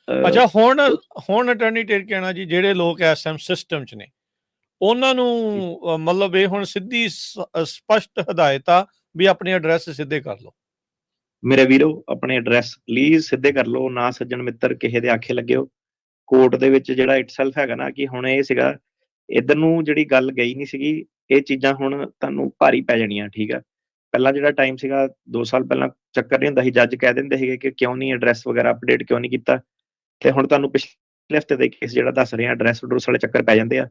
ਅੱਛਾ, ਹੁਣ ਅਟਾਰਨੀ ਟੇਕ ਕਹਿਣਾ ਜੀ, ਜਿਹੜੇ ਲੋਕ ਇਸ ਟਾਈਮ ਸਿਸਟਮ 'ਚ ਨੇ ਉਹਨਾਂ ਨੂੰ ਮਤਲਬ ਇਹ ਹੁਣ ਸਿੱਧੀ ਸਪਸ਼ਟ ਹਦਾਇਤ ਆ ਵੀ ਆਪਣੇ ਐਡਰੈਸ ਸਿੱਧੇ ਕਰ ਲਓ। ਮੇਰੇ ਵੀਰੋ, ਆਪਣੇ ਐਡਰੈਸ ਪਲੀਜ਼ ਸਿੱਧੇ ਕਰ ਲਓ, ਨਾ ਸੱਜਣ ਮਿੱਤਰ ਕਿਸੇ ਦੇ ਆਖੇ ਲੱਗਿਓ। ਕੋਰਟ ਦੇ ਵਿੱਚ ਜਿਹੜਾ ਇਟਸੈਲਫ ਹੈਗਾ ਨਾ, ਕਿ ਹੁਣ ਇਹ ਸੀਗਾ ਇੱਧਰ ਨੂੰ ਜਿਹੜੀ ਗੱਲ ਗਈ ਨਹੀਂ ਸੀਗੀ, ਇਹ ਚੀਜ਼ਾਂ ਹੁਣ ਤੁਹਾਨੂੰ ਭਾਰੀ ਪੈ ਜਾਣੀਆਂ। ਠੀਕ ਆ, ਪਹਿਲਾਂ ਜਿਹੜਾ ਟਾਈਮ ਸੀਗਾ 2 ਸਾਲ ਪਹਿਲਾਂ ਚੱਕਰ ਨਹੀਂ ਹੁੰਦਾ ਸੀ, ਜੱਜ ਕਹਿ ਦਿੰਦੇ ਸੀਗੇ ਕਿ ਕਿਉਂ ਨਹੀਂ ਐਡਰੈਸ ਵਗੈਰਾ ਅਪਡੇਟ ਕਿਉਂ ਨਹੀਂ ਕੀਤਾ, ਤੇ ਹੁਣ ਤੁਹਾਨੂੰ ਪਿਛਲੇ ਹਫ਼ਤੇ ਦੇ ਕੇਸ ਜਿਹੜਾ ਦੱਸ ਰਿਹਾ, ਐਡਰੈਸ ਐਡਰੂਸ ਵਾਲੇ ਚੱਕਰ ਪੈ ਜਾਂਦੇ ਆ।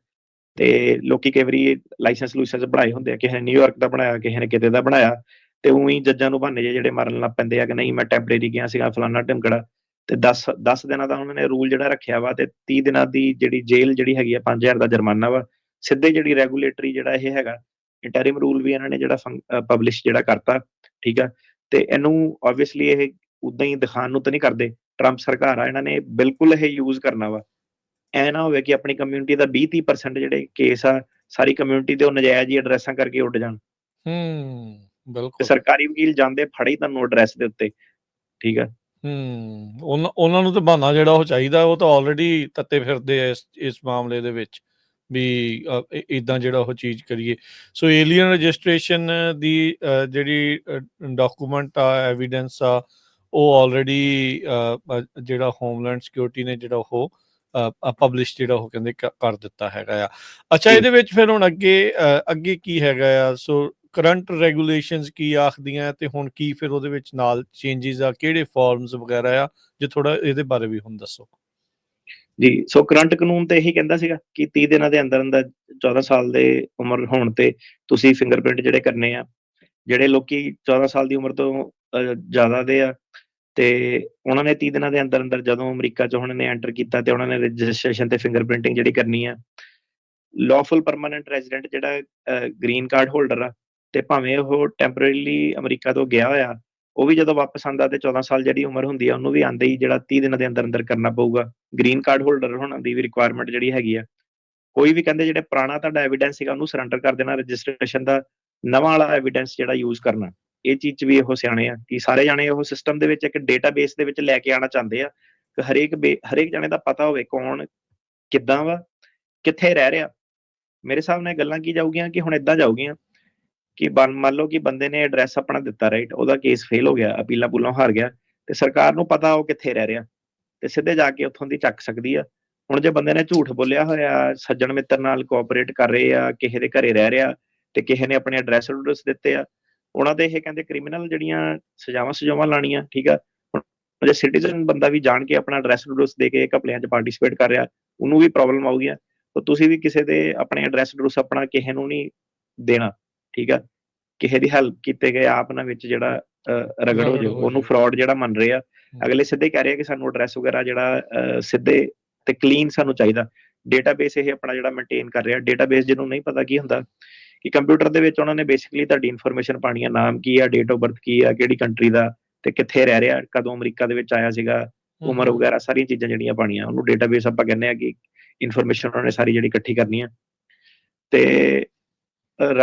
ਤੇ ਲੋਕੀ ਕਈ ਵਾਰੀ ਲਾਇਸੈਂਸ ਲੂਸੈਂਸ ਬਣਾਏ ਹੁੰਦੇ ਆ, ਕਿਸੇ ਨੇ ਨਿਊਯਾਰਕ ਦਾ ਬਣਾਇਆ, ਕਿਸੇ ਨੇ ਕਿਤੇ ਦਾ ਬਣਾਇਆ, ਤੇ ਉਵੇਂ ਜੱਜਾਂ ਨੂੰ ਬਹਾਨੇ ਜਿਹੜੇ ਮਾਰਨ ਲੱਗ ਪੈਂਦੇ ਆ ਕਿ ਨਹੀਂ ਮੈਂ ਟੈਂਪਰੇਰੀ ਗਿਆ ਸੀਗਾ ਫਲਾਨਾ ਢਿਮਕੜਾ। ਤੇ 10 ਦਿਨਾਂ ਦਾ ਉਹਨਾਂ ਨੇ ਰੂਲ ਜਿਹੜਾ ਰੱਖਿਆ ਵਾ, ਤੇ 30 ਦਿਨਾਂ ਦੀ ਜਿਹੜੀ ਜੇਲ੍ਹ ਜਿਹੜੀ ਹੈਗੀ ਆ, 5000 ਦਾ ਜੁਰਮਾਨਾ ਵਾ। ਸਿੱਧੇ ਜਿਹੜੀ ਰੈਗੂਲੇਟਰੀ ਜਿਹੜਾ ਇਹ ਹੈਗਾ ਇੰਟਰਿਮ ਰੂਲ ਵੀ ਇਹਨਾਂ ਨੇ ਜਿਹੜਾ ਪਬਲਿਸ਼ ਜਿਹੜਾ ਕਰਤਾ। ਠੀਕ ਆ, ਤੇ ਇਹਨੂੰ ਓਬਵੀਅਸਲੀ ਇਹ ਉਦਾਂ ਹੀ ਦਿਖਾਉਣ ਨੂੰ ਤਾਂ ਨਹੀਂ ਕਰਦੇ। ਟਰੰਪ ਸਰਕਾਰ ਆ, ਇਹਨਾਂ ਨੇ ਬਿਲਕੁਲ ਇਹ ਯੂਜ਼ ਕਰਨਾ ਵਾ। ਐ ਨਾ ਹੋਵੇ ਕਿ ਆਪਣੀ ਕਮਿਊਨਿਟੀ ਦਾ 20-30% ਜਿਹੜੇ ਕੇਸ ਆ ਸਾਰੀ ਕਮਿਊਨਿਟੀ ਦੇ ਉਹ ਨਜਾਇਜ਼ ਹੀ ਐਡਰੈਸਾਂ ਕਰਕੇ ਉੱਡ ਜਾਣ। ਤੇ ਬਿਲਕੁਲ ਸਰਕਾਰੀ ਵਕੀਲ ਜਾਂਦੇ ਫੜੇ ਤੁਹਾਨੂੰ ਐਡਰੈਸ ਦੇ ਉੱਤੇ। ਠੀਕ ਆ, ਉਹਨਾਂ ਨੂੰ ਤਾਂ ਬਹਾਨਾ ਜਿਹੜਾ ਉਹ ਚਾਹੀਦਾ, ਉਹ ਤਾਂ ਆਲਰੇਡੀ ਤੱਤੇ ਫਿਰਦੇ ਆ ਇਸ ਮਾਮਲੇ ਦੇ ਵਿੱਚ ਵੀ ਇੱਦਾਂ ਜਿਹੜਾ ਉਹ ਚੀਜ਼ ਕਰੀਏ। ਸੋ ਏਲੀਅਨ ਰਜਿਸਟ੍ਰੇਸ਼ਨ ਦੀ ਜਿਹੜੀ ਡਾਕੂਮੈਂਟ ਆ, ਐਵੀਡੈਂਸ ਆ, ਉਹ ਆਲਰੇਡੀ ਜਿਹੜਾ ਹੋਮਲੈਂਡ ਸਿਕਿਉਰਿਟੀ ਨੇ ਜਿਹੜਾ ਉਹ ਪਬਲਿਸ਼ ਜਿਹੜਾ ਉਹ ਕਹਿੰਦੇ ਕਰ ਦਿੱਤਾ ਹੈਗਾ ਆ। ਅੱਛਾ, ਇਹਦੇ ਵਿੱਚ ਫਿਰ ਹੁਣ ਅੱਗੇ ਕੀ ਹੈਗਾ ਆ? ਸੋ ਕਰੰਟ ਰੈਗੂਲੇਸ਼ਨਸ ਕੀ ਆਖਦੀਆਂ, ਤੇ ਹੁਣ ਕੀ ਫਿਰ ਉਹਦੇ ਵਿੱਚ ਨਾਲ ਚੇਂਜਿਸ ਆ, ਕਿਹੜੇ ਫਾਰਮਸ ਵਗੈਰਾ ਆ, ਜੇ ਥੋੜਾ ਇਹਦੇ ਬਾਰੇ ਵੀ ਹੁਣ ਦੱਸੋ ਜੀ। ਸੋ ਕਰੰਟ ਕਾਨੂੰਨ ਤੇ ਇਹੀ ਕਹਿੰਦਾ ਸੀਗਾ ਕਿ 30 ਦਿਨਾਂ ਦੇ ਅੰਦਰ ਅੰਦਰ 14 ਸਾਲ ਦੇ ਉਮਰ ਹੋਣ ਤੇ ਤੁਸੀਂ ਫਿੰਗਰਪ੍ਰਿੰਟ ਜਿਹੜੇ ਕਰਨੇ ਆ। ਜਿਹੜੇ ਲੋਕੀ 14 ਸਾਲ ਦੀ ਉਮਰ ਤੋਂ ਜ਼ਿਆਦਾ ਦੇ ਆ, ਤੇ ਉਹਨਾਂ ਨੇ 30 ਦਿਨਾਂ ਦੇ ਅੰਦਰ ਅੰਦਰ ਜਦੋਂ ਅਮਰੀਕਾ 'ਚ ਉਹਨਾਂ ਨੇ ਐਂਟਰ ਕੀਤਾ, ਤੇ ਉਹਨਾਂ ਨੇ ਰਜਿਸਟ੍ਰੇਸ਼ਨ ਤੇ ਫਿੰਗਰਪ੍ਰਿੰਟਿੰਗ ਜਿਹੜੀ ਕਰਨੀ ਆ। ਲੌਫੁਲ ਪਰਮਾਨੈਂਟ ਰੈਜ਼ੀਡੈਂਟ ਜਿਹੜਾ ਗ੍ਰੀਨ ਕਾਰਡ ਹੋਲਡਰ ਆ, ਤੇ ਭਾਵੇਂ ਉਹ ਟੈਂਪਰੇਰੀਲੀ ਅਮਰੀਕਾ ਤੋਂ ਗਿਆ ਹੋਇਆ, ਉਹ ਵੀ ਜਦੋਂ ਵਾਪਸ ਆਉਂਦਾ ਤੇ 14 ਸਾਲ ਜਿਹੜੀ ਉਮਰ ਹੁੰਦੀ ਆ, ਉਹਨੂੰ ਵੀ ਆਉਂਦੇ ਹੀ ਜਿਹੜਾ 30 ਦਿਨਾਂ ਦੇ ਅੰਦਰ ਅੰਦਰ ਕਰਨਾ ਪਊਗਾ। ਗ੍ਰੀਨ ਕਾਰਡ ਹੋਲਡਰ ਹੋਣ ਦੀ ਵੀ ਰਿਕੁਆਇਰਮੈਂਟ ਜਿਹੜੀ ਹੈਗੀ ਆ। ਕੋਈ ਵੀ ਕਹਿੰਦੇ ਜਿਹੜੇ ਪੁਰਾਣਾ ਤੁਹਾਡਾ ਐਵੀਡੈਂਸ ਸੀਗਾ ਉਹਨੂੰ ਸਰੈਂਡਰ ਕਰ ਦੇਣਾ, ਰਜਿਸਟ੍ਰੇਸ਼ਨ ਦਾ ਨਵਾਂ ਵਾਲਾ ਐਵੀਡੈਂਸ ਜਿਹੜਾ ਯੂਜ਼ ਕਰਨਾ। ਇਹ ਚੀਜ਼ 'ਚ ਵੀ ਉਹ ਸਿਆਣੇ ਆ ਕਿ ਸਾਰੇ ਜਾਣੇ ਉਹ ਸਿਸਟਮ ਦੇ ਵਿੱਚ ਇੱਕ ਡੇਟਾਬੇਸ ਦੇ ਵਿੱਚ ਲੈ ਕੇ ਆਉਣਾ ਚਾਹੁੰਦੇ ਆ ਕਿ ਹਰੇਕ ਜਾਣੇ ਦਾ ਪਤਾ ਹੋਵੇ ਕੌਣ ਕਿੱਦਾਂ ਵਾ, ਕਿੱਥੇ ਰਹਿ ਰਿਹਾ। ਮੇਰੇ ਹਿਸਾਬ ਨਾਲ ਗੱਲਾਂ ਕੀ ਜਾਊਗੀਆਂ ਕਿ ਹੁਣ ਏਦਾਂ ਜਾਊਗੀਆਂ ਕਿ ਮੰਨ ਲਓ ਕਿ ਬੰਦੇ ਨੇ ਐਡਰੈਸ ਆਪਣਾ ਦਿੱਤਾ, ਰਾਈਟ, ਉਹਦਾ ਕੇਸ ਫੇਲ ਹੋ ਗਿਆ, ਅਪੀਲਾਂ ਪੂਲਾਂ ਹਾਰ ਗਿਆ, ਤੇ ਸਰਕਾਰ ਨੂੰ ਪਤਾ ਉਹ ਕਿੱਥੇ ਰਹਿ ਰਿਹਾ, ਤੇ ਸਿੱਧੇ ਜਾ ਕੇ ਉੱਥੋਂ ਦੀ ਚੱਕ ਸਕਦੀ ਆ। ਹੁਣ ਜੇ ਬੰਦੇ ਨੇ ਝੂਠ ਬੋਲਿਆ ਹੋਇਆ, ਸੱਜਣ ਮਿੱਤਰ ਨਾਲ ਕੋਆਪਰੇਟ ਕਰ ਰਹੇ ਆ, ਕਿਸੇ ਦੇ ਘਰੇ ਰਹਿ ਰਿਹਾ, ਤੇ ਕਿਸੇ ਨੇ ਆਪਣੇ ਐਡਰੈਸ ਐਡਰੈਸ ਦਿੱਤੇ ਆ, ਉਹਨਾਂ ਦੇ ਇਹ ਕਹਿੰਦੇ ਕ੍ਰਿਮੀਨਲ ਜਿਹੜੀਆਂ ਸਜ਼ਾਵਾਂ ਲਾਣੀਆਂ। ਠੀਕ ਆ, ਹੁਣ ਜੇ ਸਿਟੀਜ਼ਨ ਬੰਦਾ ਵੀ ਜਾਣ ਕੇ ਆਪਣਾ ਐਡਰੈਸ ਐਡਰੈਸ ਦੇ ਕੇ ਘਪਲਿਆਂ 'ਚ ਪਾਰਟੀਸਪੇਟ ਕਰ ਰਿਹਾ, ਉਹਨੂੰ ਵੀ ਪ੍ਰੋਬਲਮ ਆਊਗੀ। ਤਾਂ ਤੁਸੀਂ ਵੀ ਕਿਸੇ ਦੇ ਆਪਣੇ ਐਡਰੈਸ ਐਡਰੈਸ ਆਪਣਾ ਕਿਸੇ ਨੂੰ ਨਹੀਂ ਦੇਣਾ। ਠੀਕ ਆ, ਕਿਸੇ ਦੀ ਹੈਲਪ ਕੀਤੇ ਗਏ ਆਪ ਨਾ ਵਿੱਚ ਜਿਹੜਾ ਰਗੜ ਹੋ ਜਾਓ, ਉਹਨੂੰ ਫਰਾਡ ਜਿਹੜਾ ਮੰਨ ਰਹੇ ਆ। ਅਗਲੇ ਸਿੱਧੇ ਕਹਿ ਰਹੇ ਆ ਕਿ ਸਾਨੂੰ ਐਡਰੈਸ ਵਗੈਰਾ ਜਿਹੜਾ ਸਿੱਧੇ ਤੇ ਕਲੀਨ ਸਾਨੂੰ ਚਾਹੀਦਾ। ਡੇਟਾਬੇਸ ਇਹ ਆਪਣਾ ਜਿਹੜਾ ਮੇਨਟੇਨ ਕਰ ਰਿਹਾ। ਡੇਟਾਬੇਸ ਜਿਹਨੂੰ ਨਹੀਂ ਪਤਾ ਕੀ ਹੁੰਦਾ ਕਿ ਕੰਪਿਊਟਰ ਦੇ ਵਿੱਚ ਉਹਨਾਂ ਨੇ ਬੇਸਿਕਲੀ ਤੁਹਾਡੀ ਇਨਫੋਰਮੇਸ਼ਨ ਪਾਣੀ ਆ, ਨਾਮ ਕੀ ਆ, ਡੇਟ ਆਫ ਬਰਥ ਕੀ ਆ, ਕਿਹੜੀ ਕੰਟਰੀ ਦਾ, ਤੇ ਕਿੱਥੇ ਰਹਿ ਰਿਹਾ, ਕਦੋਂ ਅਮਰੀਕਾ ਦੇ ਵਿੱਚ ਆਇਆ ਸੀਗਾ, ਉਮਰ ਵਗੈਰਾ ਸਾਰੀਆਂ ਚੀਜ਼ਾਂ ਜਿਹੜੀਆਂ ਪਾਣੀਆਂ, ਉਹਨੂੰ ਡੇਟਾਬੇਸ ਆਪਾਂ ਕਹਿੰਦੇ ਆ ਕਿ ਇਨਫੋਰਮੇਸ਼ਨ ਉਹਨਾਂ ਨੇ ਸਾਰੀ ਜਿਹੜੀ ਇਕੱਠੀ ਕਰਨੀ ਆ। ਤੇ